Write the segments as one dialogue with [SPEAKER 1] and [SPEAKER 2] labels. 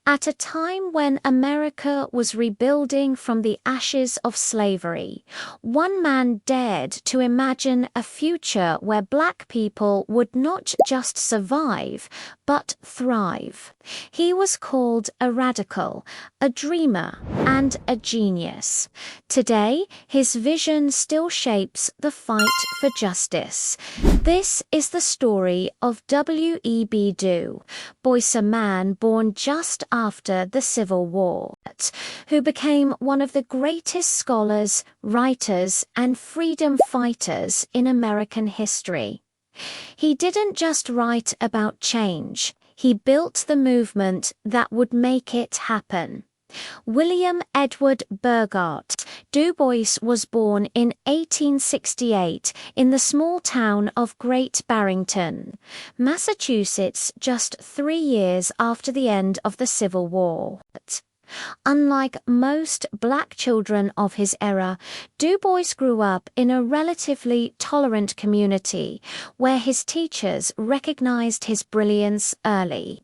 [SPEAKER 1] At a time when America was rebuilding from the ashes of slavery, one man dared to imagine a future where Black people would not just survive, but thrive. He was called a radical, a dreamer, and a genius. Today, his vision still shapes the fight for justice. This is the story of W.E.B. Bois, a man born just after the Civil War, who became one of the greatest scholars, writers, and freedom fighters in American history. He didn't just write about change, he built the movement that would make it happen. William Edward Burghardt Du Bois was born in 1868 in the small town of Great Barrington, Massachusetts, just 3 years after the end of the Civil War. Unlike most Black children of his era, Du Bois grew up in a relatively tolerant community where his teachers recognized his brilliance early.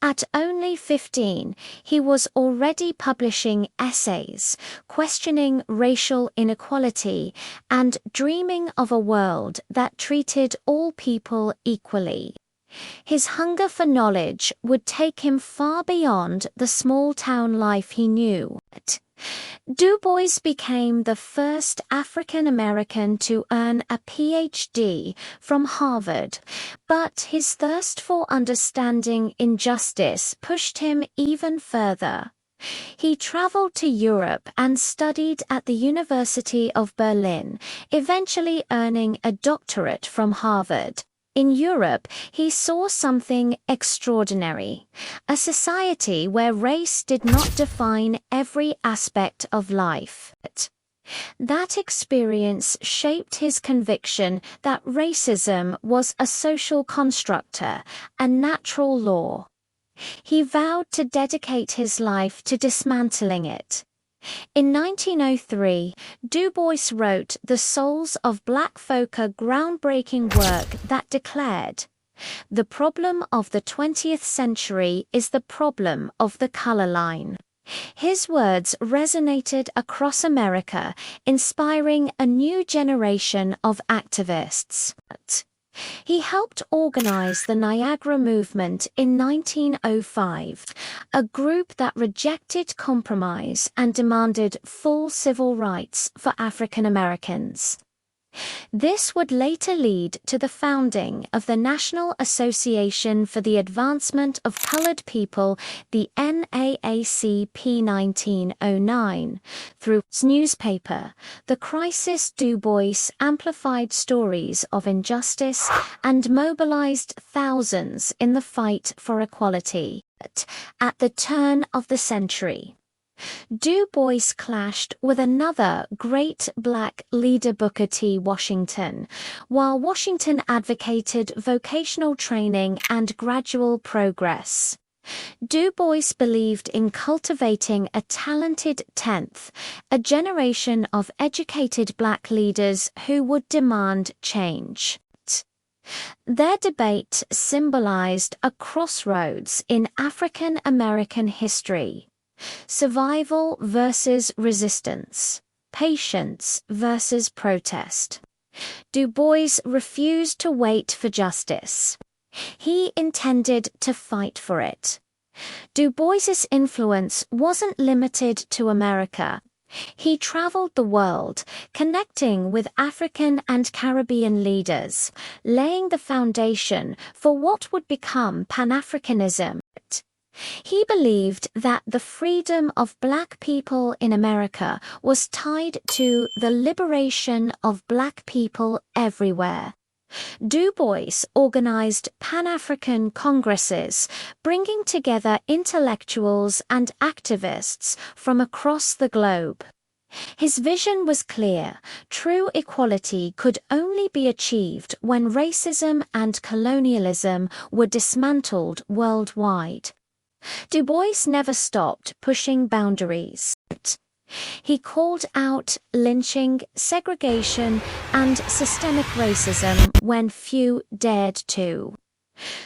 [SPEAKER 1] At only 15, he was already publishing essays, questioning racial inequality, and dreaming of a world that treated all people equally. His hunger for knowledge would take him far beyond the small-town life he knew. Du Bois became the first African American to earn a PhD from Harvard, but his thirst for understanding injustice pushed him even further. He traveled to Europe and studied at the University of Berlin, eventually earning a doctorate from Harvard. In Europe, he saw something extraordinary, a society where race did not define every aspect of life. That experience shaped his conviction that racism was a social construct, a natural law. He vowed to dedicate his life to dismantling it. In 1903, Du Bois wrote The Souls of Black Folk, a groundbreaking work that declared, "The problem of the 20th century is the problem of the color line." His words resonated across America, inspiring a new generation of activists. He helped organize the Niagara Movement in 1905, a group that rejected compromise and demanded full civil rights for African Americans. This would later lead to the founding of the National Association for the Advancement of Colored People, the NAACP, 1909. Through his newspaper, The Crisis, Du Bois amplified stories of injustice and mobilized thousands in the fight for equality. At the turn of the century, Du Bois clashed with another great Black leader, Booker T. Washington. While Washington advocated vocational training and gradual progress, Du Bois believed in cultivating a talented 10th, a generation of educated Black leaders who would demand change. Their debate symbolized a crossroads in African American history. Survival versus resistance, patience versus protest. Du Bois refused to wait for justice. He intended to fight for it. Du Bois's influence wasn't limited to America. He traveled the world, connecting with African and Caribbean leaders, laying the foundation for what would become Pan-Africanism. He believed that the freedom of Black people in America was tied to the liberation of Black people everywhere. Du Bois organized Pan-African congresses, bringing together intellectuals and activists from across the globe. His vision was clear: true equality could only be achieved when racism and colonialism were dismantled worldwide. Du Bois never stopped pushing boundaries. He called out lynching, segregation, and systemic racism when few dared to.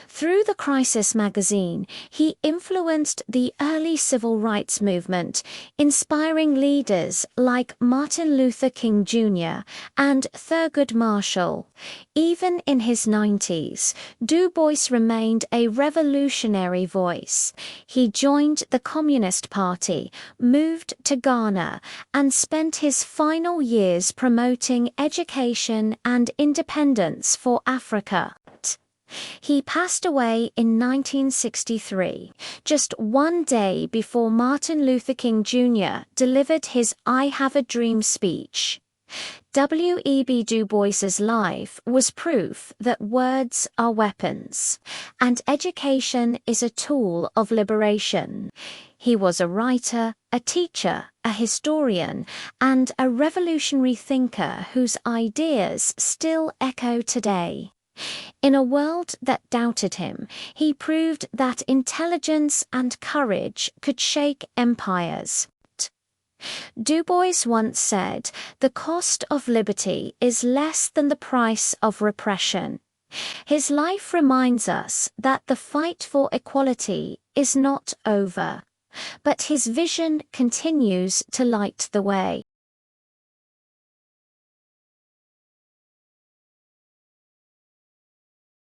[SPEAKER 1] Through the Crisis magazine, he influenced the early civil rights movement, inspiring leaders like Martin Luther King Jr. and Thurgood Marshall. Even in his 90s, Du Bois remained a revolutionary voice. He joined the Communist Party, moved to Ghana, and spent his final years promoting education and independence for Africa. He passed away in 1963, just one day before Martin Luther King Jr. delivered his I Have a Dream speech. W.E.B. Du Bois's life was proof that words are weapons, and education is a tool of liberation. He was a writer, a teacher, a historian, and a revolutionary thinker whose ideas still echo today. In a world that doubted him, he proved that intelligence and courage could shake empires. Du Bois once said, "The cost of liberty is less than the price of repression." His life reminds us that the fight for equality is not over, but his vision continues to light the way.